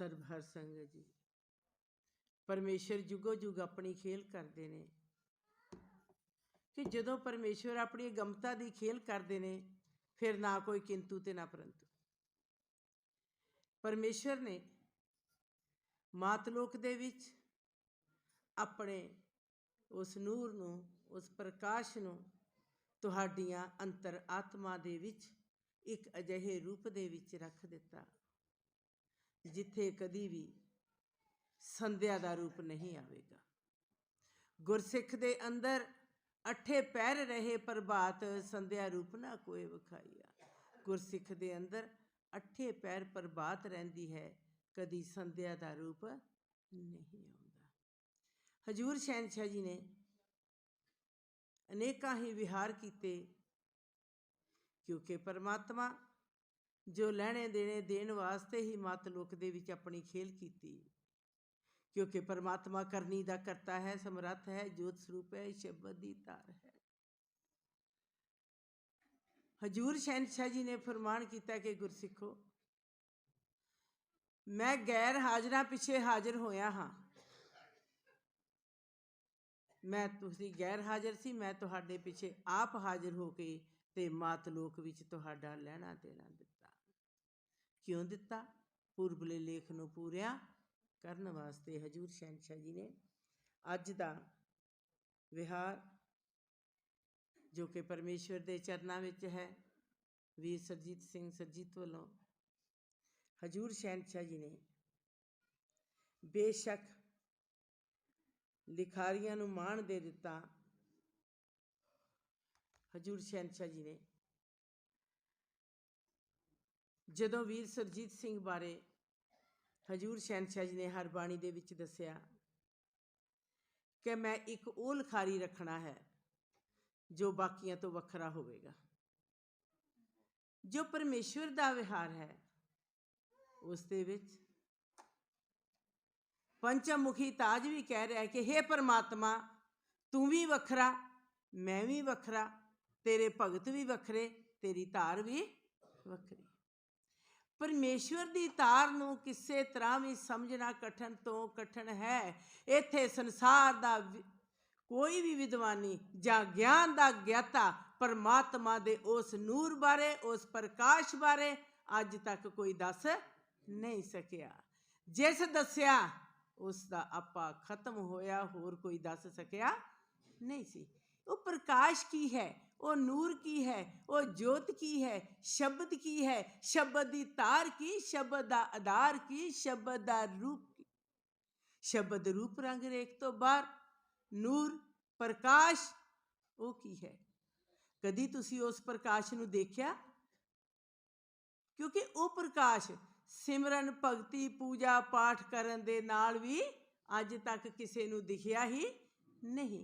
ਸਰਬਹਰ ਸੰਗਤ ਜੀ, परमेश्वर जुगो जुग अपनी खेल करते हैं कि जदों परमेश्वर अपनी गमता की खेल करते हैं फिर ना कोई किंतु ते ना परंतु। परमेश्वर ने मातलोक दे विच अपने उस नूर नूं, उस प्रकाश नूं तुहाडियां अंतर आत्मा दे विच एक अजिहे रूप दे विच रख दिता जिथे कदी भी संध्या का रूप नहीं आवेगा। गुरसिख दे अंदर अठे पैर रहे प्रभात संध्या रूप ना कोई विखाइया। गुरसिख दे अंदर अठे पैर प्रभात रहिंदी है, कदी संध्या का रूप नहीं आउंदा। हजूर शहनशाह जी ने अनेकां ही विहार कीते क्योंकि परमात्मा जो लैणे देने देण वास्ते ही मातलोक दे विच अपनी खेल कीती, क्योंकि परमात्मा करनी दा करता है, समर्थ है, जोत स्वरूप है, शब्द दी तार है। हजूर शहनशाह जी ने फरमान किया कि गुरसिखो, मैं गैर हाजरा पिछे हाजिर होया हाँ। मैं तुसी गैर हाजिर सी, मैं तुहाडे पिछे आप हाजिर हो के ते मातलोक विच तुहाडा लैना देना दिता। क्यों दिता? पूर्वले लेख नूं पूरिया करन वास्ते। हजूर शहनशाह जी ने अज दा विहार जो कि परमेश्वर के चरनां विच है, वीर सरजीत सिंह सरजीत वालों हजूर शहनशाह जी ने बेशक लिखारियां नूं माण दे दिता। हजूर शहनशाह जी ने जदों वीर सरजीत सिंह बारे हजूर शहनशाह जी ने हर बाणी दे विच दस्सिया कि मैं एक वो लिखारी रखना है जो बाकियां तो वखरा होवेगा। जो परमेश्वर का विहार है उस दे विच पंचमुखी ताज भी कह रहा है कि हे परमात्मा, तू भी वखरा, मैं भी वखरा, तेरे भगत भी वखरे, तेरी धार भी वखरी। परमेश्वर की धार नूं किसी तरह भी समझना कठिन तो कठिन है। इत्थे संसार का कोई भी विद्वानी जां ज्ञान का ज्ञाता परमात्मा दे उस नूर बारे, उस प्रकाश बारे अज तक कोई दस नहीं सकिया। जिस दस्या उसका आपा खत्म होया, होर कोई दस सकिया नहीं सी। वो प्रकाश की है, वो नूर की है, वो जोत की है, शब्द की है, शब्द की तार की, शब्द का आधार की, शब्द का रूप की। शब्द रूप रंग रेख तो बाहर नूर प्रकाश वो की है। कदी तुसी उस प्रकाश नूं देखिया? क्योंकि वो प्रकाश सिमरन भगती पूजा पाठ करन दे नाल भी अज तक किसी नूं दिखिया ही नहीं।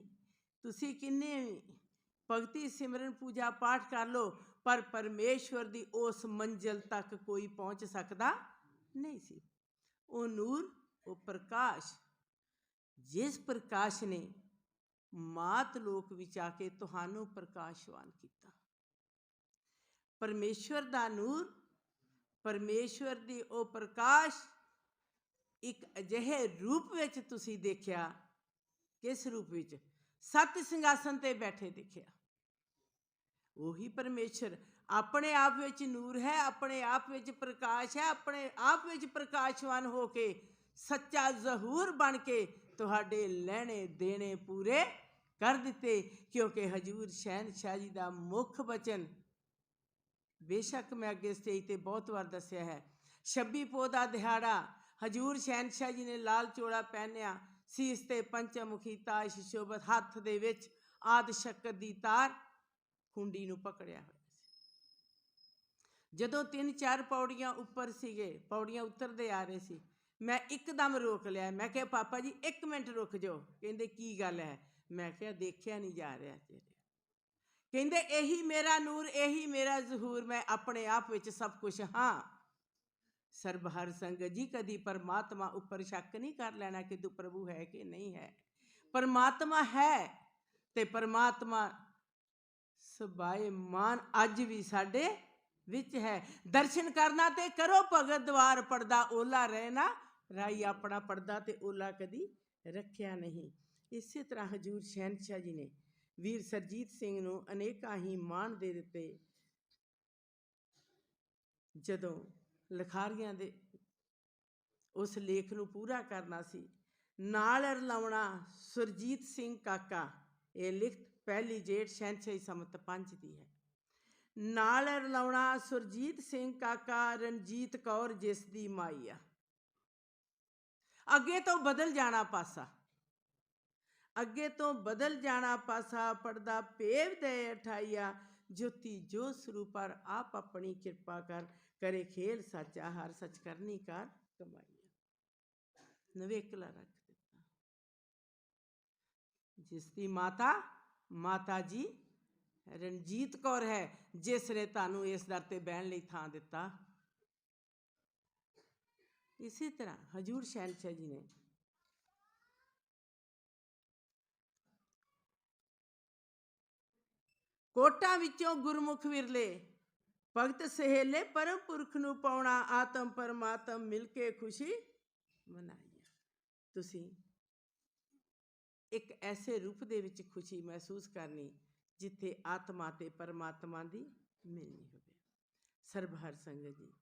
तुसी किन्ने भगती सिमरन पूजा पाठ कर लो पर परमेश्वर दी उस मंजिल तक कोई पहुंच सकता नहीं सी। वो नूर, वो प्रकाश, जिस प्रकाश ने मात लोक विच आके तुहानू प्रकाशवान किया। परमेश्वर दा नूर, परमेश्वर दी ओ प्रकाश एक अजिहे रूप विच तुसी देखिया। किस रूप विच? सत सिंघासन ते बैठे देखिया। वही परमेश्वर अपने आप विच नूर है, अपने आप विच प्रकाश है, अपने आप विच प्रकाशवान होके सच्चा जहूर बन के तुहाडे लैणे देने पूरे कर दिते। क्योंकि हजूर शहनशाह जी का मुख बचन बेशक मैं अगे स्टेज पर बहुत बार दसिया है। 26 पो का दिहाड़ा हजूर शहनशाह जी ने लाल चोड़ा पहनिया, सीस ते पंचमुखी ताज शोभत, हथ दे विच आद शक्कर दी तार खुंडी नूं पकड़िया होया। जदों 3-4 पौड़ियां उपर सीगे, पौड़ियां उतरदे आ रहे सी, मैं एकदम रोक लिया। मैं कहा पापा जी 1 मिनट रुक जाओ। कहंदे की गल है? मैं कहा देखिया नहीं जा रहा तेरे। कहंदे यही मेरा नूर, यही मेरा ज़हूर, मैं अपने आप विच सब कुछ हाँ। सरबहर संगत जी, कदी परमात्मा उपर शक नहीं कर लेना कि तू प्रभु है कि नहीं है। परमात्मा है ते परमात्मा सबाए मान अज भी साडे विच है। दर्शन करना ते करो भगत द्वार, पड़दा ओला रहना ਰਾਈ ਆਪਣਾ ਪਰਦਾ ਤੇ ਓਲਾ ਕਦੀ ਰੱਖਿਆ ਨਹੀਂ। ਇਸੇ ਤਰ੍ਹਾਂ ਹਜ਼ੂਰ ਸ਼ਹਿਨशाह ਜੀ ਨੇ ਵੀਰ ਸਰਜੀਤ ਸਿੰਘ ਨੂੰ ਅਨੇਕਾਂ ਹੀ ਮਾਣ ਦੇ ਦਿੱਤੇ। ਜਦੋਂ ਲਿਖਾਰੀਆਂ ਦੇ ਉਸ ਲੇਖ ਨੂੰ ਪੂਰਾ ਕਰਨਾ ਸੀ, ਨਾਲ ਰਲਾਉਣਾ ਸੁਰਜੀਤ ਸਿੰਘ ਕਾਕਾ, ਇਹ ਲਿਖਤ ਪਹਿਲੀ ਜੇਠ ਸ਼ਹਿਨशाही ਸੰਮਤ 5 ਦੀ ਹੈ। ਨਾਲ ਰਲਾਉਣਾ ਸੁਰਜੀਤ ਸਿੰਘ ਕਾਕਾ, ਰਣਜੀਤ ਕੌਰ ਜਿਸ ਦੀ ਮਾਈ ਆ। ਅੱਗੇ ਤੋਂ ਬਦਲ ਜਾਣਾ ਪਾਸਾ, ਅੱਗੇ ਤੋਂ ਬਦਲ ਜਾਣਾ ਪਾਸਾ, ਪੜਦਾ ਭੇਵ ਦੇ ਅਠਾਈਆ, ਜੋਤੀ ਜੋ ਸਰੂਪਰ ਆਪ ਆਪਣੀ ਕਿਰਪਾ ਕਰ, ਕਰੇ ਖੇਲ ਸਾਚਾ ਹਰ ਸੱਚ ਕਰਨੀ ਕਾਰ ਕਮਾਈਆ। ਨਵੇਕਲਾ ਰੱਖ ਦਿੱਤਾ। ਜਿਸ ਦੀ ਮਾਤਾ ਜੀ ਰਣਜੀਤ ਕੌਰ ਹੈ, ਜਿਸ ਨੇ ਤੁਹਾਨੂੰ ਇਸ ਦਰ ਤੇ ਬਹਿਣ ਲਈ ਥਾਂ ਦਿੱਤਾ। ਇਸੇ ਤਰ੍ਹਾਂ ਹਜ਼ੂਰ ਸ਼ਹਿਨशाह ਜੀ ਨੇ ਕੋਟਾਂ ਵਿੱਚੋਂ ਗੁਰਮੁਖ ਵਿਰਲੇ, ਭਗਤ ਸਹੇਲੇ ਪਰਮ ਪੁਰਖ ਨੂੰ ਪਾਉਣਾ, ਆਤਮ ਪਰਮਾਤਮ ਮਿਲ ਕੇ ਖੁਸ਼ੀ ਮਨਾਈਆ। ਤੁਸੀਂ ਇੱਕ ਐਸੇ ਰੂਪ ਦੇ ਵਿੱਚ ਖੁਸ਼ੀ ਮਹਿਸੂਸ ਕਰਨੀ ਜਿੱਥੇ ਆਤਮਾ ਤੇ ਪਰਮਾਤਮਾ ਦੀ ਮਿਲਣੀ ਹੋਵੇ। ਸਰਬਹਰ ਸੰਗਤ ਜੀ,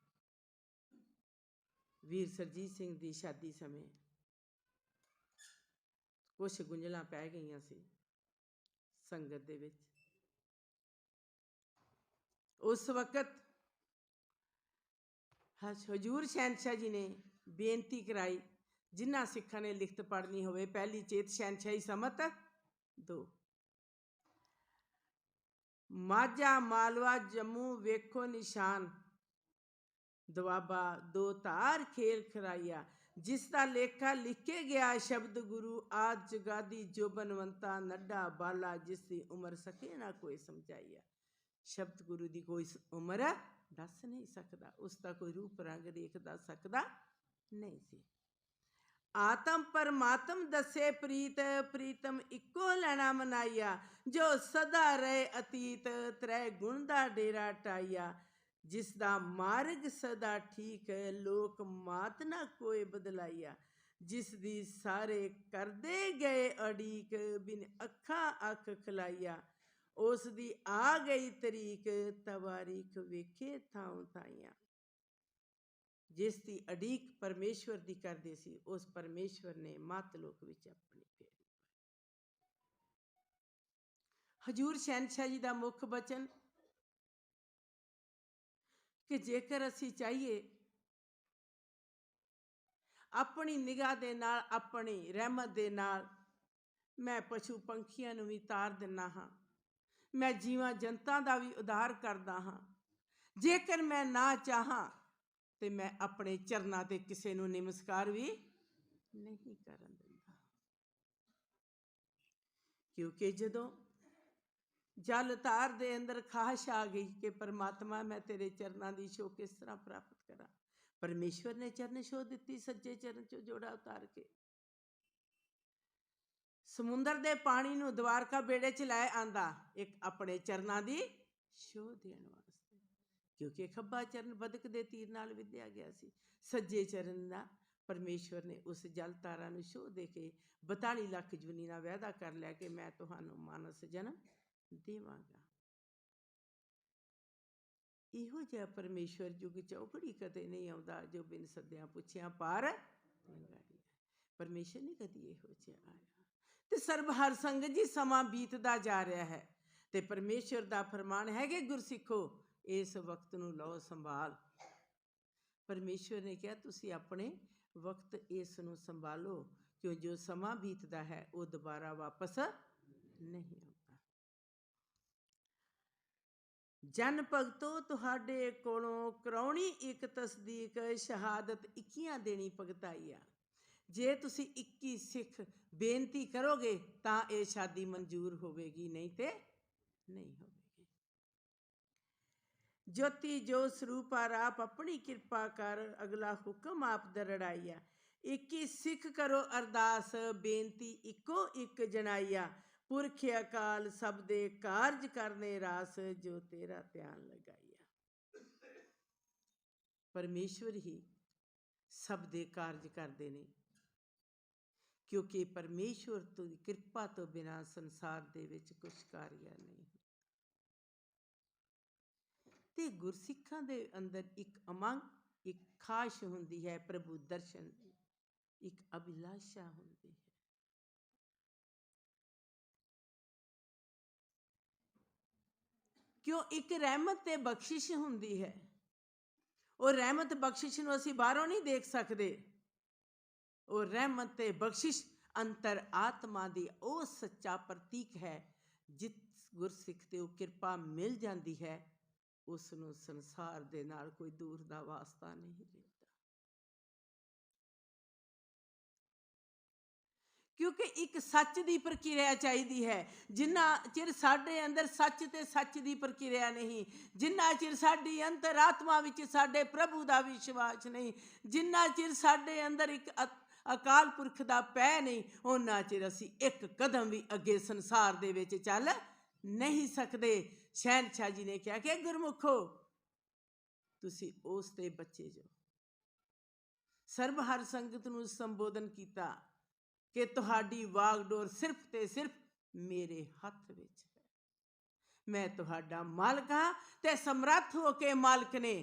ਵੀਰ ਸਰਜੀਤ ਸਿੰਘ ਦੀ ਸ਼ਾਦੀ ਸਮੇਂ ਕੁਛ ਗੁੰਝਲਾਂ ਪੈ ਗਈਆਂ ਸੀ ਸੰਗਤ ਦੇ ਵਿੱਚ। ਉਸ ਵਕਤ ਹਜ਼ੂਰ ਸ਼ਹਿਨशाह ਜੀ ਨੇ ਬੇਨਤੀ ਕਰਾਈ, ਜਿਨ੍ਹਾਂ ਸਿੱਖਾਂ ਨੇ ਲਿਖਤ ਪੜ੍ਹਨੀ ਹੋਵੇ, ਪਹਿਲੀ ਚੇਤ ਸ਼ਹਿਨशाही ਸੰਮਤ 2, ਮਾਝਾ ਮਾਲਵਾ ਜੰਮੂ ਵੇਖੋ ਨਿਸ਼ਾਨ, ਦੁਆਬਾ ਦੋ ਧਾਰ ਖੇਲ ਖਰਾਈਆ, ਜਿਸ ਦਾ ਲੇਖਾ ਲਿਖੇ ਗਿਆ ਸ਼ਬਦ ਗੁਰੂ, ਆਦ ਜਗਾਦੀ ਜੋ ਬਨਵੰਤਾ ਨੱਡਾ ਬਾਲਾ, ਜਿਸ ਦੀ ਉਮਰ ਸਕੇ ਨਾ ਕੋਈ ਸਮਝਾਈਆ। ਸ਼ਬਦ ਗੁਰੂ ਦੀ ਕੋਈ ਉਮਰ ਦੱਸ ਨਹੀਂ ਸਕਦਾ, ਉਸ ਦਾ ਕੋਈ ਰੂਪ ਰੰਗ ਦੇਖ ਦੱਸ ਸਕਦਾ ਨਹੀਂ ਸੀ। ਆਤਮ ਪਰਮਾਤਮ ਦੱਸੇ ਪ੍ਰੀਤ, ਪ੍ਰੀਤਮ ਇੱਕੋ ਲੈਣਾ ਮਨਾਈਆ, ਜੋ ਸਦਾ ਰਹੇ ਅਤੀਤ, ਤ੍ਰੈ ਗੁਣ ਦਾ ਡੇਰਾ ਟਾਈਆ, ਜਿਸ ਦਾ ਮਾਰਗ ਸਦਾ ਠੀਕ, ਲੋਕ ਮਾਤ ਨਾ ਕੋਈ ਬਦਲਾਈਆ, ਜਿਸ ਦੀ ਸਾਰੇ ਕਰਦੇ ਗਏ ਅੜੀਕ, ਬਿਨ ਅੱਖਾਂ ਅੱਖ ਖਲਾਈਆ, ਉਸ ਦੀ ਆ ਗਈ ਤਰੀਕ, ਤਵਾਰੀਖ ਵੇਖੇ ਥਾਂ ਥਾਈਆਂ। ਜਿਸ ਦੀ ਅੜੀਕ ਪਰਮੇਸ਼ਵਰ ਦੀ ਕਰਦੇ ਸੀ, ਉਸ ਪਰਮੇਸ਼ਵਰ ਨੇ ਮੱਤ ਲੋਕ ਵਿੱਚ ਆਪਣੀ ਫੇਰੀ ਪਾਈ। ਹਜ਼ੂਰ ਸ਼ਹਿਨशाह ਜੀ ਦਾ ਮੁੱਖ ਬਚਨ ਕਿ ਜੇਕਰ ਅਸੀਂ ਚਾਹੀਏ ਆਪਣੀ ਨਿਗਾਹ ਦੇ ਨਾਲ, ਆਪਣੀ ਰਹਿਮਤ ਦੇ ਨਾਲ, ਮੈਂ ਪਸ਼ੂ ਪੰਖੀਆਂ ਨੂੰ ਵੀ ਤਾਰ ਦਿੰਦਾ ਹਾਂ, ਮੈਂ ਜੀਵਾਂ ਜੰਤਾਂ ਦਾ ਵੀ ਉਧਾਰ ਕਰਦਾ ਹਾਂ। ਜੇਕਰ ਮੈਂ ਨਾ ਚਾਹਾਂ ਤੇ ਮੈਂ ਆਪਣੇ ਚਰਨਾਂ ਤੇ ਕਿਸੇ ਨੂੰ ਨਮਸਕਾਰ ਵੀ ਨਹੀਂ ਕਰਨ ਦਿੰਦਾ। ਕਿਉਂਕਿ ਜਦੋਂ ਜਲ ਧਾਰ ਦੇ ਅੰਦਰ ਖਾਹਿਸ਼ ਆ ਗਈ ਕਿ ਪਰਮਾਤਮਾ ਮੈਂ ਤੇਰੇ ਚਰਨਾਂ ਦੀ ਛੋਹ ਕਿਸ ਤਰ੍ਹਾਂ ਪ੍ਰਾਪਤ ਕਰਾਂ, ਪਰਮੇਸ਼ਵਰ ਨੇ ਚਰਨ ਛੋਹ ਦਿੱਤੀ, ਸੱਜੇ ਚਰਨ ਚੋਂ ਜੋੜਾ ਉਤਾਰ ਕੇ ਸਮੁੰਦਰ ਦੇ ਪਾਣੀ ਨੂੰ ਦਵਾਰਕਾ ਬੇੜੇ 'ਚ ਲੈ ਆਂਦਾ, ਇੱਕ ਆਪਣੇ ਚਰਨਾਂ ਦੀ ਛੋਹ ਦੇਣ ਵਾਸਤੇ। ਕਿਉਂਕਿ ਖੱਬਾ ਚਰਨ ਬਦਕ ਦੇ ਤੀਰ ਨਾਲ ਵਿਧਿਆ ਗਿਆ ਸੀ, ਸੱਜੇ ਚਰਨ ਦਾ ਪਰਮੇਸ਼ਵਰ ਨੇ ਉਸ ਜਲ ਧਾਰਾ ਨੂੰ ਛੋਹ ਦੇ ਕੇ 42 ਲੱਖ ਜੂਨੀ ਨਾਲ ਵਾਅਦਾ ਕਰ ਲਿਆ ਕਿ ਮੈਂ ਤੁਹਾਨੂੰ ਮਾਨਸ ਜਨਮ ਦੇਵਾਂਗਾ। ਇਹੋ ਜਿਹਾ ਪਰਮੇਸ਼ਵਰ ਯੁੱਗ ਚੌਕੜੀ ਕਦੇ ਨਹੀਂ ਆਉਂਦਾ, ਜੋ ਬਿਨ ਸੱਦਿਆਂ ਪੁੱਛਿਆ ਪਾਰ ਲੰਘਾਈ। ਪਰਮੇਸ਼ਵਰ ਨਹੀਂ ਕਦੀ ਇਹੋ ਜਿਹਾ ਆਇਆ। ਤੇ ਸਰਬ ਹਰ ਸੰਗਤ ਜੀ, ਸਮਾਂ ਬੀਤਦਾ ਜਾ ਰਿਹਾ ਹੈ ਤੇ ਪਰਮੇਸ਼ਵਰ ਦਾ ਫਰਮਾਨ ਹੈ ਕਿ ਗੁਰਸਿੱਖੋ ਇਸ ਵਕਤ ਨੂੰ ਲਓ ਸੰਭਾਲ। ਪਰਮੇਸ਼ਵਰ ਨੇ ਕਿਹਾ ਤੁਸੀਂ ਆਪਣੇ ਵਕਤ ਇਸ ਨੂੰ ਸੰਭਾਲੋ, ਕਿਉਂ ਜੋ ਸਮਾਂ ਬੀਤਦਾ ਹੈ ਉਹ ਦੁਬਾਰਾ ਵਾਪਸ ਨਹੀਂ ਆਉਂਦਾ। ਜਨ ਭਗਤੋ ਤੁਹਾਡੇ ਕੋਲੋਂ ਕਰਾਉਣੀ ਇੱਕ ਤਸਦੀਕ, ਸ਼ਹਾਦਤ 21 ਦੇਣੀ ਭਗਤਾਈ ਆ। ਜੇ ਤੁਸੀਂ 21 ਸਿੱਖ ਬੇਨਤੀ ਕਰੋਗੇ ਤਾਂ ਇਹ ਸ਼ਾਦੀ ਮਨਜ਼ੂਰ ਹੋਵੇਗੀ, ਨਹੀਂ ਤੇ ਨਹੀਂ ਹੋਵੇਗੀ। ਜੋਤੀ ਜੋ ਸਰੂਪ ਆਪ ਆਪਣੀ ਕਿਰਪਾ ਕਰ, ਅਗਲਾ ਹੁਕਮ ਆਪ ਦਰੜਾਈਆ। 21 ਸਿੱਖ ਕਰੋ ਅਰਦਾਸ, ਬੇਨਤੀ ਇੱਕੋ ਇੱਕ ਜਣਾਈਆ। ਪੁਰਖ ਅਕਾਲ ਸਭ ਦੇ ਕਾਰਜ ਕਰਨੇ ਰਾਸ, ਜੋ ਤੇਰਾ ਧਿਆਨ ਲਗਾਈਆ। ਪਰਮੇਸ਼ਵਰ ਹੀ सब दे कारज करते हैं, क्योंकि परमेश्वर तो कृपा तो बिना संसार दे विच कुछ कार्य नहीं। ते गुरसिखां दे अंदर एक अमंग, एक खाश हुंदी है प्रभु दर्शन दी, एक अभिलाषा हुंदी है। क्यों? एक रहमत ते बख्शिश हुंदी है। और रहमत बख्शिश नूं असीं बाहरों नहीं देख सकते। और रहमत ते बख्शिश अंतर आत्मा दी ओ सच्चा प्रतीक है। जिस गुरसिख ते ओ किरपा मिल जाती है, उस नूं संसार दे नाल कोई दूर दा वास्ता नहीं रहिंदा। क्योंकि एक सच की प्रक्रिया चाहिए है। जिन्ना चिर साडे अंदर सच ते सच की प्रक्रिया नहीं, जिन्ना चिर साडी अंतरात्मा विच साडे प्रभु का विश्वास नहीं, जिन्ना चिर साडे अंदर एक अकाल पुरख का पै नहीं, उन्ना चिर असी एक कदम भी अगे संसार दे विच चल नहीं सकते। शहनशाह जी ने कहा कि गुरमुखो तुसी उस दे बच्चे जो। सर्व हर संगत नूं संबोधन किया कि तुहाडी वागडोर सिर्फ ते सिर्फ मेरे हथ विच है। मैं तुहाडा मालक हाँ ते समर्थ हो के मालक ने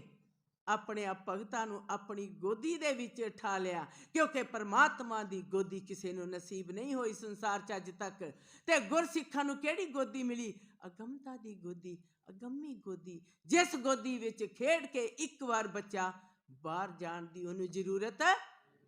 अपने भगतां नूं अपनी गोदी दे विच ठा लिया, क्योंकि परमात्मा दी गोदी किसी नूं नसीब नहीं होई संसार च अज तक। ते गुरसिखां नूं किहड़ी गोदी मिली? अगमता दी गोदी, अगम्मी गोदी, जिस गोदी विच खेड के एक बार बच्चा बाहर जाण दी उहनूं जरूरत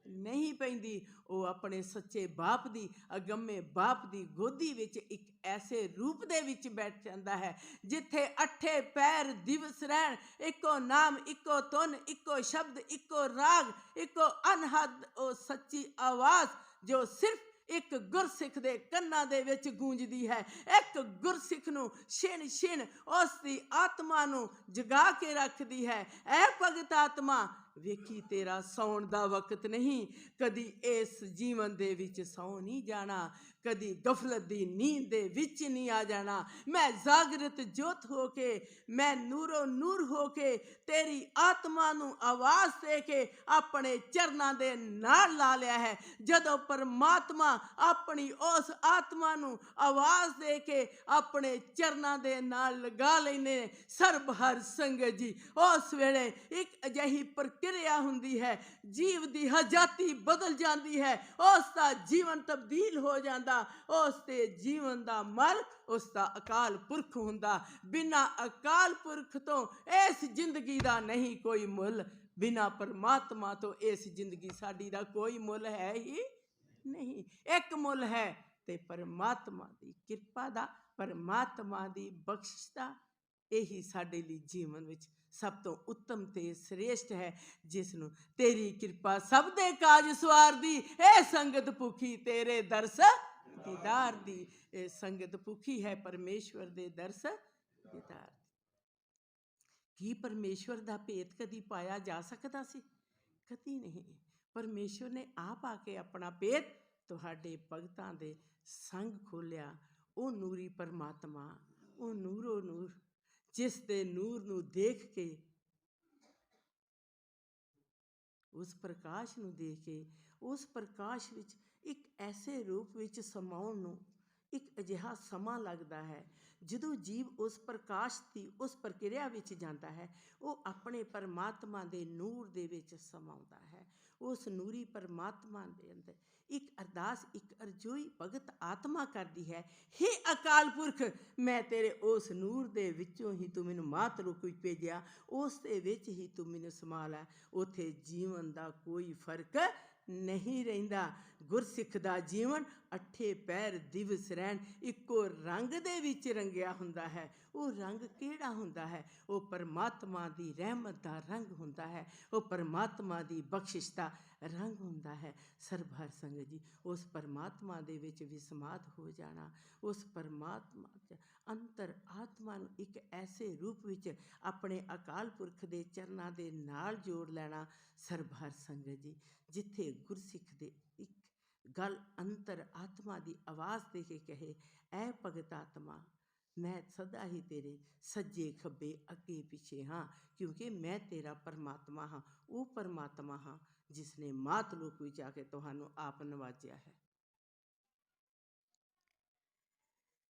नहीं पैंदी। वो अपने सच्चे बाप दी, अगम्मे बाप दी गोदी विच एक ऐसे रूप दे विच बैठ जाता है जिथे अठे पैर दिवस रहन, इको नाम, इको तुन, इको शब्द, इको राग, इको अनहद ओ सच्ची आवाज जो सिर्फ एक गुरसिख दे कन्ना दे विच गूंजदी है। एक गुरसिख नूं छिण छिण उस दी आत्मा नूं जगा के रखदी है। ऐ भगत आत्मा वेखी तेरा सौण दा वक्त नहीं, कदी इस जीवन दे विच सौ नहीं जाना, कदी गफलत दी नींद दे विच नहीं आ जाना। मैं जागृत जोत हो के, मैं नूरो नूर हो के तेरी आत्मा नूं आवाज दे के अपने चरनां दे नाल ला लिया है। जदों परमात्मा अपनी उस आत्मा नूं आवाज दे के अपने चरनां दे नाल लगा लेने, सर्ब हर संगत जी उस वेले एक अजिही प्रक्रिया हुंदी है, जीव दी हजाती बदल जाती है, उसका जीवन तब्दील हो जाता, उसके जीवन का मालक उसका अकाल पुरख हुंदा। बिना अकाल पुरख तो इस जिंदगी का नहीं कोई मुल, बिना परमात्मा तो इस जिंदगी साडी दा कोई मुल है ही नहीं। एक मुल है ते परमात्मा दी किरपा दा, परमात्मा दी बख्शिश दा। यही साडे लई जीवन विच सब तो उत्तम ते श्रेष्ठ है, जिसनूं तेरी कृपा सब दे काज सवार दी। ए संगत भुखी तेरे दर्श दीदार दी। ए संगत भुखी है परमेश्वर दे दर्श दीदार। की परमेश्वर दा भेत कदी पाया जा सकता सी? कदी नहीं। परमेश्वर ने आप आके अपना भेत तुहाडे भगतां दे संग खोलिया। ओ नूरी परमात्मा, ओ नूरो नूर, जिस दे नूर नूं देख के, उस प्रकाश नूं देख के, उस प्रकाश विच एक ऐसे रूप विच समाउण नूं एक अजिहा समा लगता है। जदों जीव उस प्रकाश की उस प्रक्रिया विच जाता है, वो अपने परमात्मा दे नूर दे विच समाउंदा है। उस नूरी परमात्मा दे अंदर एक अरदास, एक अरजोई भगत आत्मा करती है, हे अकाल पुरख, मैं तेरे उस नूर दे विचों ही तू मैनूं मात रूप विच भेजिया, उस दे विच ही तू मैनूं समा लै। उत्थे जीवन का कोई फर्क नहीं रहिंदा। गुरसिख दा जीवन अठे पैर दिवस रहन इको रंग दे विच रंगिया हुंदा है। वो रंग किहड़ा हुंदा है? वो परमात्मा दी रहमत दा रंग हुंदा है, वो परमात्मा दी बख्शिश दा रंग हुंदा है। सर्ब हर संगत जी उस परमात्मा दे विच विसमाद हो जाना, उस परमात्मा अंतर आत्मा नूं एक ऐसे रूप विच अपने अकाल पुरख दे चरनां दे नाल जोड़ लैना। सर्ब हर संगत जी जिथे गुरसिख दे एक गल अंतर आत्मा की आवाज़ दे के कहे, ऐ भगत आत्मा मैं सदा ही तेरे सज्जे खब्बे अगे पिछे हाँ, क्योंकि मैं तेरा परमात्मा हाँ, वो परमात्मा हाँ जिसने मात लोक विच आके तुहानू आप नवाजिया है।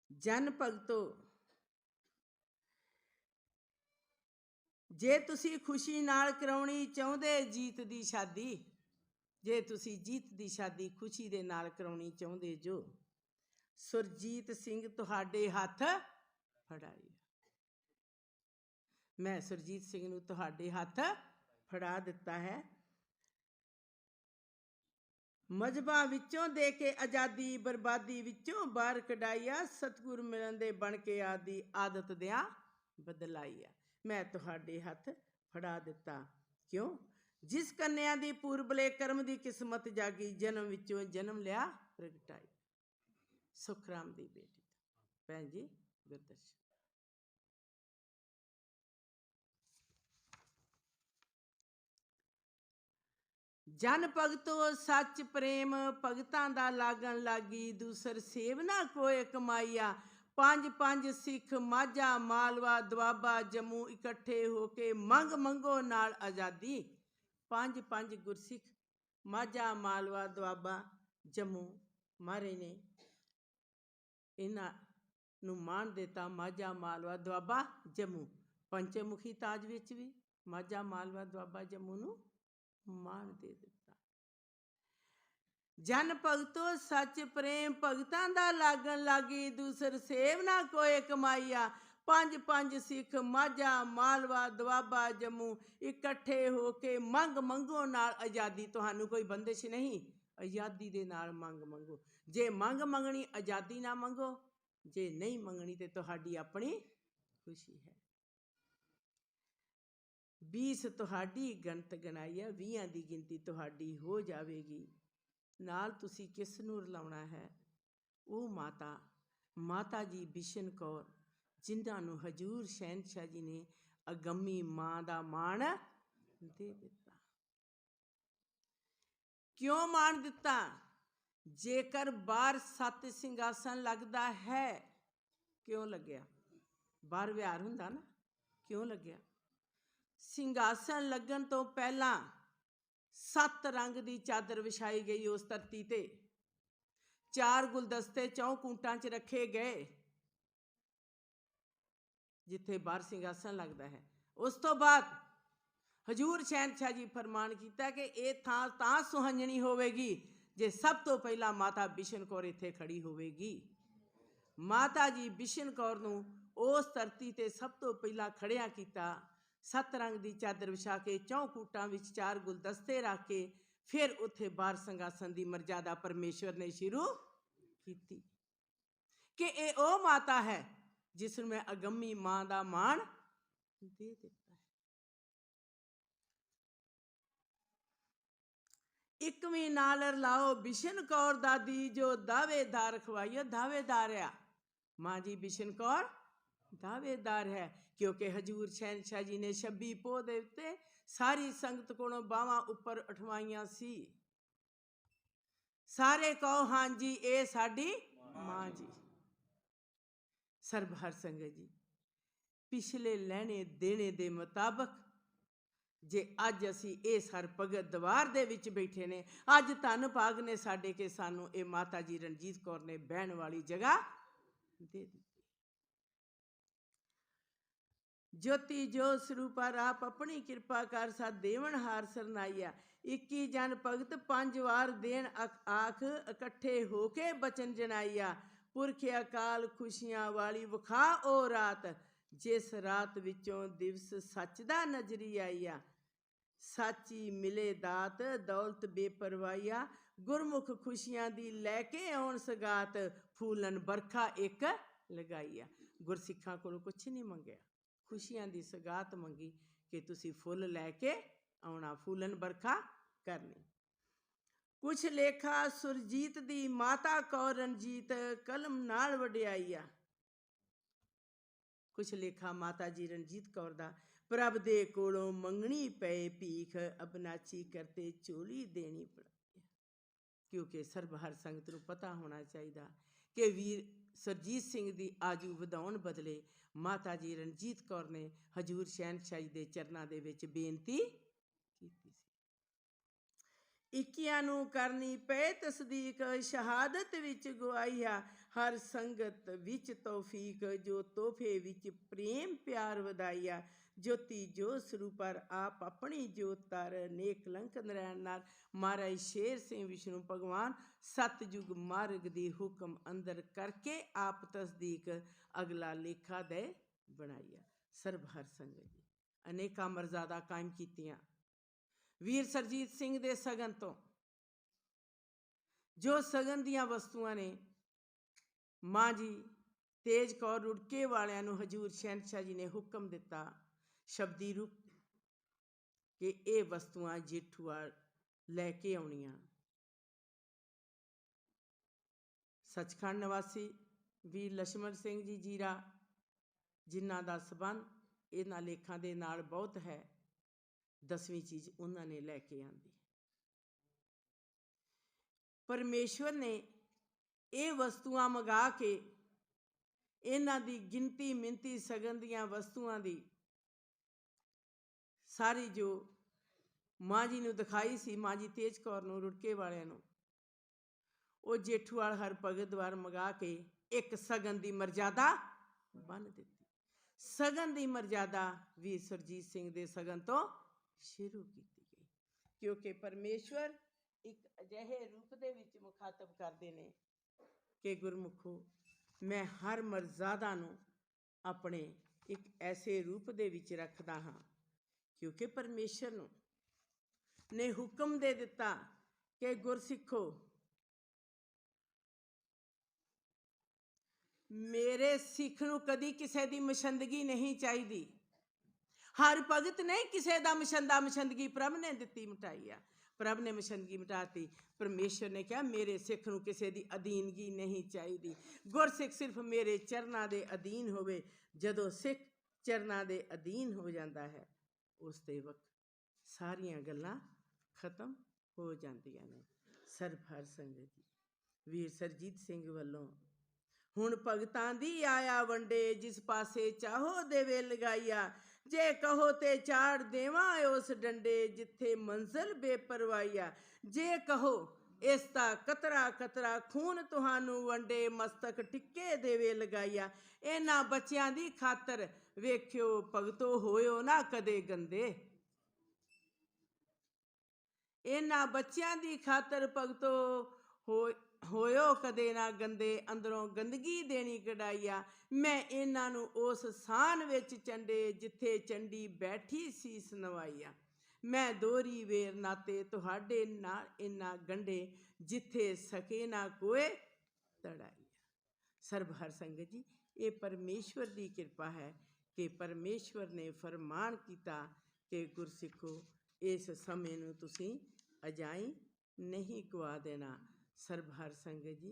जन भगतो, जे तुसी खुशी नाल कराउणी चाहुंदे जीत दी शादी, जे तुसी जीत दी शादी खुशी दे नाल कराउणी चाहुंदे जो, सुरजीत सिंह तुहाडे हथ फड़ाई। मैं सुरजीत सिंह नूं तुहाडे हथ फड़ा दिता है। मजहबां विचों दे के आज़ादी बर्बादी विचों बाहर कढाईया, सतगुर मिलन दे बन के आदि आदत दियां बदलाईया। मैं तुहाडे हथ फड़ा दिता क्यों, जिस कन्या दी पूरबले कर्म दी किस्मत जागी, जन्म विचों जन्म लिया प्रगटाई। सुखराम दी बेटी भैन जी गुरदर्शन। जन भगतो सच प्रेम भगतां दा लागन लागी, दूसर सेव ना कोई कमाईया। पंज पंज सिख माझा मालवा दुआबा जम्मू इकट्ठे होके मंग मंगो नाल आज़ादी। पंज पंज गुरसिख माझा मालवा दुआबा जम्मू मारे ने इन्हां नूं मान देता, माझा मालवा दुआबा जम्मू। पंचमुखी ताज विच भी माझा मालवा दुआबा जम्मू नूं मान दे दिता। जन भगतो सच प्रेम भगतां दा लागन लागी, दूसर सेव ना कोई कमाईया। पंज पंज सिख माझा मालवा दुआबा जम्मू इकट्ठे होके मंग मंगो नाल आज़ादी। तुहानू कोई बंदिश नहीं, आज़ादी दे नाल मंग मंगो। जे मंग मंगनी आज़ादी ना मंगो, जे नहीं मंगनी तो तुहाडी अपनी खुशी है। 20 तुहाडी गणत गणाई है, 20 की गिनती तुहाडी हो जाएगी। नाल तुसी किस नूं रलाउणा है, वो माता माता जी बिशन कौर जिन्हां नूं हजूर शहनशाह जी ने अगम्मी मां दा मान दे दिता। क्यों मान दिता, जेकर बाहर 7 सिंघासन लगता है, क्यों लग्या, बाहर विहार हुंदा ना, क्यों लग्या। सिंघासन लगन तो पहला 7 रंग की चादर विछाई गई उस धरती ते, 4 गुलदस्ते 4 कूटां च रखे गए जिथे बाहर सिंघासन लगता है। उस तो बाद हजूर शहनशाह जी फरमान किया कि ये थां तां सुहंजनी होवेगी जे सब तो पहला माता बिशन कौर इत्थे खड़ी होवेगी। माता जी बिशन कौर नूं उस धरती ते सब तो पहला खड़िया किया, 7 रंग की चादर विछा के 4 कूटां विच 4 गुलदस्ते रख के फिर उत्थे बाहर संघासन की मर्यादा परमेश्वर ने शुरू की कि ये ओ माता है जिसनूं मैं अगम्मी मां दा मान दे दिता है। इकवीं नाल रलाओ बिशन कौर दादी जो दावेदार खवाइयो। दावेदार आ मां जी बिशन कौर दावेदार है, क्योंकि हजूर शहनशाह जी ने 26 पोह दे उत्ते सारी संगत कोलों बावां उपर उठवाइयां सी। सारे कहो हाँ जी ये साडी मां जी। सरबहर संगत जी पिछले लैने देने दे मुताबक जे अज असी ये सर भगत दवार दे विच बैठे ने, अज धन भाग ने साडे के सानू ये माता जी रणजीत कौर ने बहन वाली जगह दे दी। ज्योति जो स्वरूपा आप अपनी कृपा कर सा देवन हार सरनाइया। 21 जन भगत 5 वार देन आख इकट्ठे होके बचन जनाइया। पुरख अकाल खुशियां वाली विखा ओ रात, जिस रात विचों दिवस सच दा नजरी आईया। साची मिले दात दौलत बेपरवाहिया, गुरमुख खुशियां दी लैके आउण सगात, फूलन बरखा एक लगाईया। गुरसिखां कोलों कुछ नहीं मंगया, खुशियां दी सगात मंगी कि तुसी फुल लैके आउणा, फूलन बरखा करनी। कुछ लेखा सुरजीत दी माता कौर रणजीत कलम नाल वडियाईया। कुछ लेखा माता जी रणजीत कौर दा प्रभ दे कोलों मंगनी पे भीख, अबनाची करते चोली देनी पड़ती। क्योंकि सरबहर संगत नूं पता होना चाहिए कि वीर सरजीत सिंह की आजू ਵਧਾਉਣ बदले माता जी रणजीत कौर ने हजूर शहनशाह के चरणों के विच बेनती की सी। 21 ਨੂੰ ਕਰਨੀ ਪਏ ਤਸਦੀਕ ਸ਼ਹਾਦਤ ਵਿੱਚ ਗਵਾਈਆ ਹਰ ਸੰਗਤ ਵਿੱਚ ਤੌਫੀਕ ਜੋ ਤੋਹਫੇ ਵਿੱਚ ਪ੍ਰੇਮ ਪਿਆਰ ਵਧਾਈਆ ज्योति जो ਸਰੂਪਰ आप अपनी जोत तर नेक लंक नरैन नार महाराज शेर सिंह विष्णु भगवान सतयुग मार्ग दी हुक्म अंदर करके आप तस्दीक अगला लेखा दे बनाइया। सरबहर संगत जी अनेका मर्यादा कायम कीतियां। वीर सरजीत सिंह दे सगन तो जो सगन दियां वस्तुआं ने मां जी तेज कौर रुड़के वालियां नूं हजूर शहनशाह जी ने हुक्म दिता शब्दी रूप कि ये वस्तुआं जेठूवाल लैके आउणियां। सचखंड निवासी वीर लक्ष्मण सिंह जी जीरा जिन्हां दा संबंध इन्हां लेखां दे नाल बहुत है, 10वीं चीज़ उन्होंने लैके आंदी। परमेश्वर ने ये वस्तुआं मंगा के इन्हां दी गिनती मिनती सगन दियां वस्तुआं दी सारी जो मां जी नूं दिखाई सी, मां जी तेज कौर नूं रुड़के वालियां नूं, वो जेठूवाल हर भगत द्वार मंगा के एक सगन की मर्यादा बन दी। सगन की मर्यादा वीर सरजीत सिंह के सगन तो शुरू की गई, क्योंकि परमेश्वर एक अजिहे रूप दे विच मुखातब करते हैं कि गुरमुखो मैं हर मर्यादा नूं अपने एक ऐसे रूप दे विच रखदा हाँ, क्योंकि परमेश्वर ने हुक्म दे दिता कि गुरसिखो मेरे सिख नूं कदी किसी की मशंदगी नहीं चाहिए। हर भगत ने किसी का मशंदगी प्रभ ने दिती मिटाई आ, प्रभ ने मशंदगी मिटाती। परमेश्वर ने कहा मेरे सिख नूं किसी की अधीनगी नहीं चाहिए। गुरसिख सिर्फ मेरे चरणों के अधीन होवे। जदों सिख चरणों के अधीन हो जाता है उस दे वक्त सारियां गल्लां खत्म हो जांदियां ने। सरबहर संगत जी वीर सरजीत सिंह वल्लों हुण भगतां दी आया वंडे जिस पासे चाहो देवे लगाइया, जे कहो ते चाड़ देवां उस डंडे जिथे मंजिल बेपरवाइया, जे कहो इसदा कतरा कतरा खून तुहानू वंडे मस्तक टिक्के देवे लगाइया। इन्हां बच्चियां दी खातर वेख्यो भगतो होयो ना कदे गंदे, इन्हां बच्चियां दी खातर भगतो होयो कदे ना गंदे, अंदरों गंदगी देनी कढ़ाइया। मैं इन्हां नूं उस सान विच चंडे जिथे चंडी बैठी सीस नवाइया। मैं दोहरी वेर नाते तुहाडे नाल इन्हां गंढे जिथे सके ना कोई तड़ाइया। सरबहर संगत जी ये परमेश्वर की कृपा है कि परमेश्वर ने फरमान किया कि गुरसिखो इस समय नूं तुसीं अजाई नहीं गवा देना। सरबहर संगत जी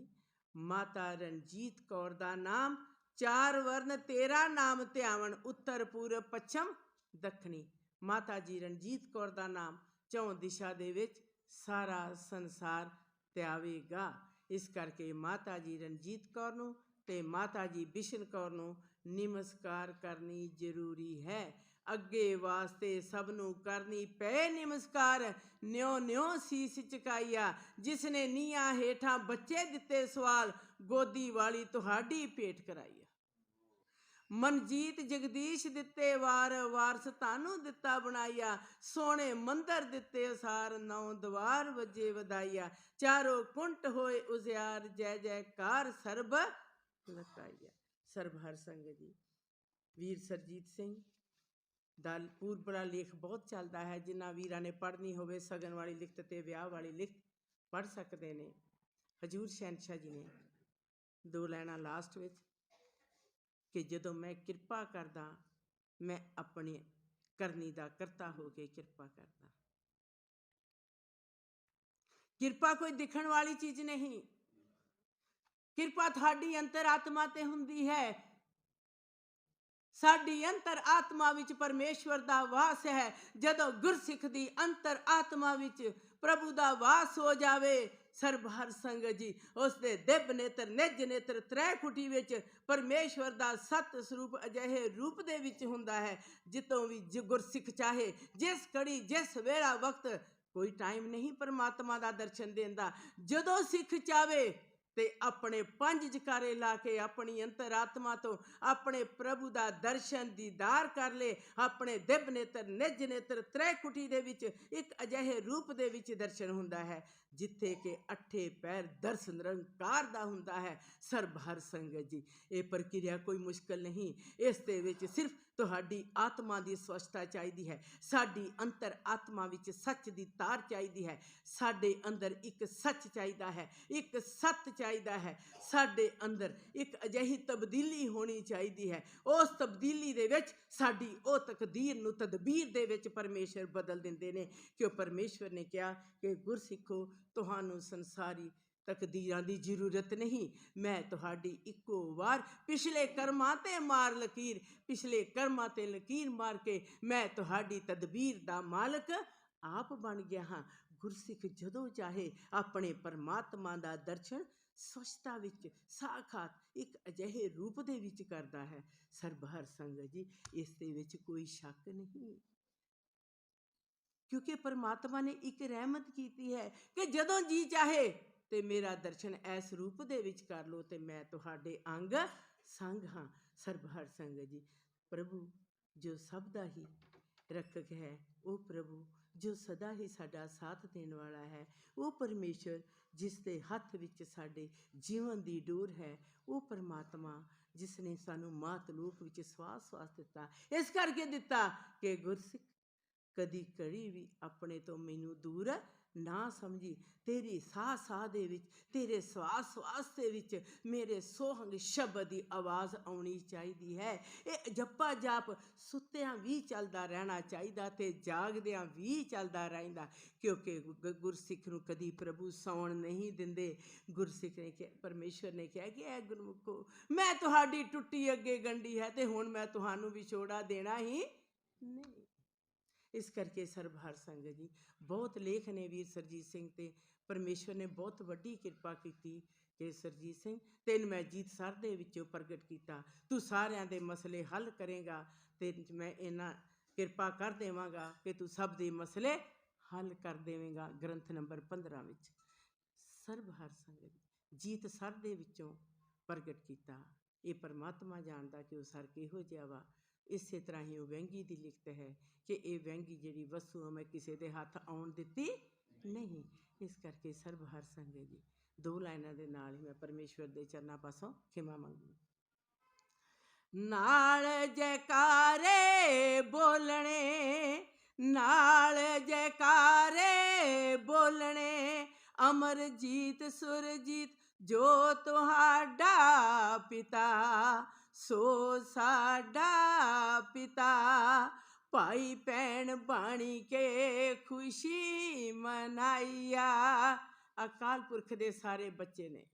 माता रणजीत कौर दा नाम 4 वर्ण 13 नाम ध्यावन उत्तर पूरब पश्चिम दक्षिणी। माता जी रणजीत कौर दा नाम 4 दिशा दे विच सारा संसार त्यावेगा। इस करके माता जी रणजीत कौर नूं ते माता जी बिशन कौर नूं नमस्कार करनी जरूरी है। अगे वास्ते सबनू करनी पे नमस्कार, न्यो न्यो सीस चुकाइया। जिसने नीया हेठा बच्चे दिते सवाल, गोदी वाली तुहाडी भेट कराइया। मनजीत जगदीश दिते वार, वारस तानू दिता बनाइया। सोने मंदिर दिते सार, 9 द्वार वजे वधाइया। चारों कुंट होए उजियार, जय जयकार सरब लकाइया। सरबहर संगत जी वीर सरजीत सिंह दा पूरा लेख बहुत चलता है। जिन्हां वीरां ने पढ़नी होवे सगन वाली लिखत ते विआह वाली लिखत पढ़ सकते हैं। हजूर शहनशाह जी ने 2 लाइनां लास्ट विच कि जदों मैं किरपा करदा मैं अपने करनी दा करता हो के किरपा करदा। किरपा कोई दिखण वाली चीज़ नहीं, किरपा थाडी अंतर आत्मा ते हुंदी है। साडी अंतर आत्मा विच परमेश्वर दा वास है। जदों गुरसिख दी अंतर आत्मा विच प्रभु दा वास हो जावे ਸਰਬਹਰ ਸੰਗਤ ਜੀ ਉਸ ਦੇ ਦਿਵ ਨੇਤਰ ਨਿਜ ਨੇਤਰ ਤ੍ਰੈ ਖੁਟੀ ਵਿੱਚ ਪਰਮੇਸ਼ਵਰ ਦਾ ਸਤ ਸਰੂਪ ਅਜਿਹੇ ਰੂਪ ਦੇ ਵਿੱਚ ਹੁੰਦਾ ਹੈ ਜਿੱਤੋਂ ਵੀ ਗੁਰਸਿੱਖ ਚਾਹੇ ਜਿਸ ਘੜੀ ਜਿਸ ਵੇਲਾ ਵਕਤ ਕੋਈ ਟਾਈਮ ਨਹੀਂ ਪਰਮਾਤਮਾ ਦਾ ਦਰਸ਼ਨ ਦੇਣ ਦਾ। ਜਦੋਂ ਸਿੱਖ ਚਾਵੇ ਤੇ ਆਪਣੇ ਪੰਜ ਜਕਾਰੇ ਲਾ ਕੇ ਆਪਣੀ ਅੰਤਰਾਤਮਾ ਤੋਂ ਆਪਣੇ ਪ੍ਰਭੂ ਦਾ ਦਰਸ਼ਨ ਦੀਦਾਰ ਕਰ ਲੇ। ਆਪਣੇ ਦਿਵ ਨੇਤਰ ਨਿਜ ਨੇਤਰ ਤ੍ਰੈ ਕੁਟੀ ਦੇ ਵਿੱਚ ਇੱਕ ਅਜਿਹੇ ਰੂਪ ਦੇ ਵਿੱਚ ਦਰਸ਼ਨ ਹੁੰਦਾ ਹੈ ਜਿੱਥੇ ਕਿ ਅੱਠੇ ਪੈਰ ਦਰਸ ਨਿਰੰਕਾਰ ਦਾ ਹੁੰਦਾ ਹੈ। ਸਰਬਹਰ ਸੰਗਤ ਜੀ ਇਹ ਪ੍ਰਕਿਰਿਆ ਕੋਈ ਮੁਸ਼ਕਲ ਨਹੀਂ। ਇਸ ਦੇ ਵਿੱਚ ਸਿਰਫ ਤੁਹਾਡੀ ਆਤਮਾ ਦੀ ਸਵੱਛਤਾ ਚਾਹੀਦੀ ਹੈ। ਸਾਡੀ ਅੰਤਰ ਆਤਮਾ ਵਿੱਚ ਸੱਚ ਦੀ ਤਾਰ ਚਾਹੀਦੀ ਹੈ। ਸਾਡੇ ਅੰਦਰ ਇੱਕ ਸੱਚ ਚਾਹੀਦਾ ਹੈ, ਇੱਕ ਸੱਤ ਚਾਹੀਦਾ ਹੈ। ਸਾਡੇ ਅੰਦਰ ਇੱਕ ਅਜਿਹੀ ਤਬਦੀਲੀ ਹੋਣੀ ਚਾਹੀਦੀ ਹੈ। ਉਸ ਤਬਦੀਲੀ ਦੇ ਵਿੱਚ ਸਾਡੀ ਉਹ ਤਕਦੀਰ ਨੂੰ ਤਦਬੀਰ ਦੇ ਵਿੱਚ ਪਰਮੇਸ਼ਰ ਬਦਲ ਦਿੰਦੇ ਨੇ। ਕਿਉਂ ਪਰਮੇਸ਼ਵਰ ਨੇ ਕਿਹਾ ਕਿ ਗੁਰਸਿੱਖੋ ਤੁਹਾਨੂੰ ਸੰਸਾਰੀ ਤਕਦੀਰਾਂ ਦੀ ਜ਼ਰੂਰਤ ਨਹੀਂ। ਮੈਂ ਤੁਹਾਡੀ ਇੱਕੋ ਵਾਰ ਪਿਛਲੇ ਕਰਮਾਂ ਤੇ ਮਾਰ ਲਕੀਰ, ਪਿਛਲੇ ਕਰਮਾਂ ਤੇ ਲਕੀਰ ਮਾਰ ਕੇ ਮੈਂ ਤੁਹਾਡੀ ਤਦਬੀਰ ਦਾ ਮਾਲਕ ਆਪ ਬਣ ਗਿਆ ਹਾਂ। ਗੁਰਸਿੱਖ ਜਦੋਂ ਚਾਹੇ ਆਪਣੇ ਪਰਮਾਤਮਾ ਦਾ ਦਰਸ਼ਨ ਸਵੱਛਤਾ ਵਿੱਚ ਸਾਖਾਤ ਇੱਕ ਅਜਿਹੇ ਰੂਪ ਦੇ ਵਿੱਚ ਕਰਦਾ ਹੈ। ਸਰਬਹਰ ਸੰਗਤ ਜੀ ਇਸ ਦੇ ਵਿੱਚ ਕੋਈ ਸ਼ੱਕ ਨਹੀਂ, ਕਿਉਂਕਿ ਪਰਮਾਤਮਾ ਨੇ ਇੱਕ ਰਹਿਮਤ ਕੀਤੀ ਹੈ ਕਿ ਜਦੋਂ ਜੀ ਚਾਹੇ ਤੇ ਮੇਰਾ ਦਰਸ਼ਨ ਇਸ ਰੂਪ ਦੇ ਵਿੱਚ ਕਰ ਲਓ ਤੇ ਮੈਂ ਤੁਹਾਡੇ ਅੰਗ ਸੰਗ ਹਾਂ। ਸਰਬਹਰ ਸੰਗਤ ਜੀ ਪ੍ਰਭੂ ਜੋ ਸਭ ਦਾ ਹੀ ਰੱਖਕ ਹੈ, ਉਹ ਪ੍ਰਭੂ ਜੋ ਸਦਾ ਹੀ ਸਾਡਾ ਸਾਥ ਦੇਣ ਵਾਲਾ ਹੈ, ਉਹ ਪਰਮੇਸ਼ਰ ਜਿਸ ਦੇ ਹੱਥ ਵਿੱਚ ਸਾਡੇ ਜੀਵਨ ਦੀ ਡੋਰ ਹੈ, ਉਹ ਪਰਮਾਤਮਾ ਜਿਸ ਨੇ ਸਾਨੂੰ ਮਾਤ ਲੋਕ ਵਿੱਚ ਸਵਾਸ ਦਿੱਤਾ। ਇਸ ਕਰਕੇ ਦਿੱਤਾ ਕਿ ਗੁਰਸਿੱਖ ਕਦੀ ਘੜੀ ਵੀ ਆਪਣੇ ਤੋਂ ਮੈਨੂੰ ਦੂਰ ਨਾ ਸਮਝੀ। ਤੇਰੀ ਸਾਹ ਸਾਹ ਦੇ ਵਿੱਚ, ਤੇਰੇ ਸਵਾਸ ਦੇ ਵਿੱਚ ਮੇਰੇ ਸੋਹੰਗ ਸ਼ਬਦ ਦੀ ਆਵਾਜ਼ ਆਉਣੀ ਚਾਹੀਦੀ ਹੈ। ਇਹ ਜੱਪਾ ਜਾਪ ਸੁੱਤਿਆਂ ਵੀ ਚੱਲਦਾ ਰਹਿਣਾ ਚਾਹੀਦਾ ਤੇ ਜਾਗਦਿਆਂ ਵੀ ਚੱਲਦਾ ਰਹਿੰਦਾ, ਕਿਉਂਕਿ ਗੁਰਸਿੱਖ ਨੂੰ ਕਦੀ ਪ੍ਰਭੂ ਸੌਣ ਨਹੀਂ ਦਿੰਦੇ। ਗੁਰਸਿੱਖ ਨੇ ਕਿਹਾ, ਪਰਮੇਸ਼ਵਰ ਨੇ ਕਿਹਾ ਕਿ ਇਹ ਗੁਰਮੁਖੋ ਮੈਂ ਤੁਹਾਡੀ ਟੁੱਟੀ ਅੱਗੇ ਗੰਢੀ ਹੈ ਤੇ ਹੁਣ ਮੈਂ ਤੁਹਾਨੂੰ ਵਿਛੋੜਾ ਦੇਣਾ ਹੀ ਨਹੀਂ। ਇਸ ਕਰਕੇ ਸਰਬਹਰ ਸੰਗਤ ਜੀ ਬਹੁਤ ਲੇਖ ਨੇ ਵੀਰ ਸਰਜੀਤ ਸਿੰਘ ਤੇ ਪਰਮੇਸ਼ਵਰ ਨੇ ਬਹੁਤ ਵੱਡੀ ਕਿਰਪਾ ਕੀਤੀ ਕਿ ਸਰਜੀਤ ਸਿੰਘ ਤੈਨੂੰ ਮੈਂ ਜੀਤ ਸਰ ਦੇ ਵਿੱਚੋਂ ਪ੍ਰਗਟ ਕੀਤਾ, ਤੂੰ ਸਾਰਿਆਂ ਦੇ ਮਸਲੇ ਹੱਲ ਕਰੇਗਾ ਤੇ ਮੈਂ ਇਹਨਾਂ ਕਿਰਪਾ ਕਰ ਦੇਵਾਂਗਾ ਕਿ ਤੂੰ ਸਭ ਦੇ ਮਸਲੇ ਹੱਲ ਕਰ ਦੇਵੇਂਗਾ। ਗ੍ਰੰਥ ਨੰਬਰ 15 ਵਿੱਚ ਸਰਬਹਰ ਸੰਗਤ ਜੀਤ ਸਰ ਦੇ ਵਿੱਚੋਂ ਪ੍ਰਗਟ ਕੀਤਾ। ਇਹ ਪਰਮਾਤਮਾ ਜਾਣਦਾ ਕਿ ਉਹ ਸਰ ਕਿਹੋ ਜਿਹਾ ਵਾ। ਇਸੇ ਤਰ੍ਹਾਂ ਹੀ ਉਹ ਵਹਿੰਗੀ ਦੀ ਲਿਖਤ ਹੈ ਕਿ ਇਹ ਵਹਿੰਗੀ ਜਿਹੜੀ ਵਸਤੂ ਮੈਂ ਕਿਸੇ ਦੇ ਹੱਥ ਆਉਣ ਦਿੱਤੀ ਨਹੀਂ। ਇਸ ਕਰਕੇ ਸਰਬਹਰ ਸੰਗਤ ਜੀ ਦੋ ਲਾਈਨਾਂ ਦੇ ਨਾਲ ਹੀ ਮੈਂ ਪਰਮੇਸ਼ਵਰ ਦੇ ਚਰਨਾਂ ਪਾਸੋਂ ਖਿਮਾ ਮੰਗੂ। ਨਾਲ ਜੈਕਾਰੇ ਬੋਲਣੇ, ਨਾਲ ਜੈਕਾਰੇ ਬੋਲਣੇ, ਅਮਰਜੀਤ ਸੁਰਜੀਤ ਜੋ ਤੁਹਾਡਾ ਪਿਤਾ ਸੋ ਸਾਡਾ ਪਿਤਾ। ਭਾਈ ਭੈਣ ਬਾਣੀ ਕੇ ਖੁਸ਼ੀ ਮਨਾਈਆ। ਅਕਾਲ ਪੁਰਖ ਦੇ ਸਾਰੇ ਬੱਚੇ ਨੇ,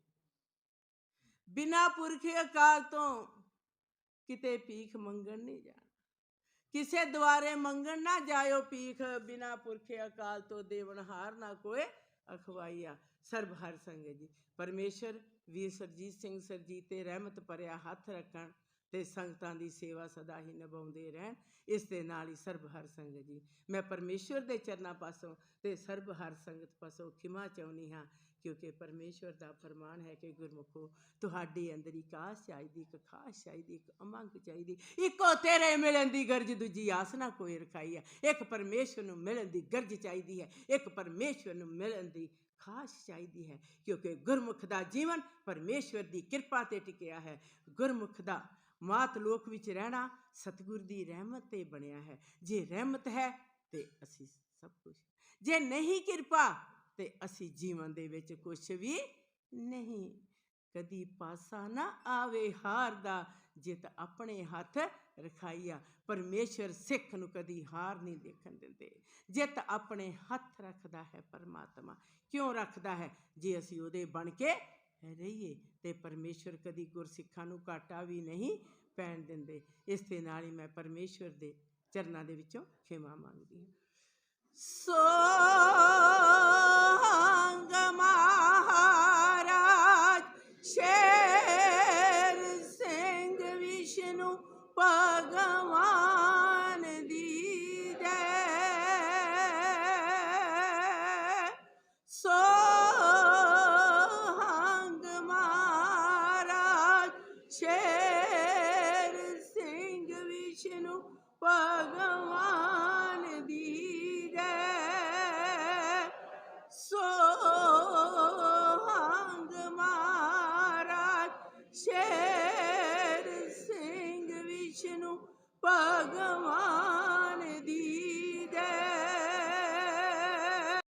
ਬਿਨਾਂ ਪੁਰਖੇ ਅਕਾਲ ਤੋਂ ਕਿਤੇ ਭੀਖ ਮੰਗਣ ਨਹੀਂ ਜਾਣਾ, ਕਿਸੇ ਦੁਆਰੇ ਮੰਗਣ ਨਾ ਜਾਇਓ ਭੀਖ, ਬਿਨਾਂ ਪੁਰਖੇ ਅਕਾਲ ਤੋਂ ਦੇਵਨਹਾਰ ਨਾ ਕੋਏ ਅਖਵਾਈਆ। ਸਰਬਹਰ ਸੰਗਤ ਜੀ ਪਰਮੇਸ਼ਰ ਵੀਰ ਸਰਜੀਤ ਸਿੰਘ ਸਰਜੀਤ ਤੇ ਰਹਿਮਤ ਭਰਿਆ ਹੱਥ ਰੱਖਣ ਤੇ ਸੰਗਤਾਂ ਦੀ ਸੇਵਾ ਸਦਾ ਹੀ ਨਿਭਾਉਂਦੇ ਰਹਿਣ। ਇਸ ਦੇ ਨਾਲ ਹੀ ਸਰਬਹਰ ਸੰਗਤ ਜੀ ਮੈਂ ਪਰਮੇਸ਼ਵਰ ਦੇ ਚਰਨਾਂ ਪਾਸੋਂ ਤੇ ਸਰਬਹਰ ਸੰਗਤ ਪਾਸੋਂ ਖਿਮਾ ਚਾਹੁੰਦੀ ਹਾਂ, ਕਿਉਂਕਿ ਪਰਮੇਸ਼ਵਰ ਦਾ ਫਰਮਾਨ ਹੈ ਕਿ ਗੁਰਮੁਖੋ ਤੁਹਾਡੇ ਅੰਦਰ ਇੱਕ ਆਸ ਚਾਹੀਦੀ, ਇੱਕ ਖਾਸ ਚਾਹੀਦੀ, ਇੱਕ ਉਮੰਗ ਚਾਹੀਦੀ। ਇੱਕੋ ਤੇਰੇ ਮਿਲਣ ਦੀ ਗਰਜ, ਦੂਜੀ ਆਸ ਨਾ ਕੋਈ ਰਖਾਈ ਹੈ। ਇੱਕ ਪਰਮੇਸ਼ਵਰ ਨੂੰ ਮਿਲਣ ਦੀ ਗਰਜ ਚਾਹੀਦੀ ਹੈ, ਇੱਕ ਪਰਮੇਸ਼ਵਰ ਨੂੰ ਮਿਲਣ ਦੀ ਖਾਸ ਚਾਹੀਦੀ ਹੈ, ਕਿਉਂਕਿ ਗੁਰਮੁਖ ਦਾ ਜੀਵਨ ਪਰਮੇਸ਼ਵਰ ਦੀ ਕਿਰਪਾ ਤੇ ਟਿਕਿਆ ਹੈ। ਗੁਰਮੁਖ ਦਾ ਮਾਤ ਲੋਕ ਵਿੱਚ ਰਹਿਣਾ ਸਤਿਗੁਰ ਦੀ ਰਹਿਮਤ ਤੇ ਬਣਿਆ ਹੈ। ਜੇ ਰਹਿਮਤ ਹੈ ਤੇ ਅਸੀਂ ਸਭ ਕੁਝ, ਜੇ ਨਹੀਂ ਕਿਰਪਾ ਤੇ ਅਸੀਂ ਜੀਵਨ ਦੇ ਵਿੱਚ ਕੁਛ ਵੀ ਨਹੀਂ। ਕਦੀ ਪਾਸਾ ਨਾ ਆਵੇ ਹਾਰ ਦਾ, ਜਿੱਤ ਆਪਣੇ ਹੱਥ ਰਖਾਈਆ। ਪਰਮੇਸ਼ਰ ਸਿੱਖ ਨੂੰ ਕਦੀ ਹਾਰ ਨਹੀਂ ਦੇਖਣ ਦਿੰਦੇ। ਜਿੱਤ ਆਪਣੇ ਹੱਥ ਰੱਖਦਾ ਹੈ ਪਰਮਾਤਮਾ। ਕਿਉਂ ਰੱਖਦਾ ਹੈ? ਜੇ ਅਸੀਂ ਉਹਦੇ ਬਣ ਕੇ ਰਹੀਏ ਤੇ ਪਰਮੇਸ਼ਵਰ ਕਦੀ ਗੁਰਸਿੱਖਾਂ ਨੂੰ ਘਾਟਾ ਵੀ ਨਹੀਂ ਪੈਣ ਦਿੰਦੇ। ਇਸ ਦੇ ਨਾਲ ਹੀ ਮੈਂ ਪਰਮੇਸ਼ਵਰ ਦੇ ਚਰਨਾਂ ਦੇ ਵਿੱਚੋਂ ਖਿਮਾ ਮੰਗਦੀ ਹਾਂ। ਸੋ शेर सिंह विष्णु भगवान दी जय। सोहंग महाराज शेर सिंह विष्णु भगवान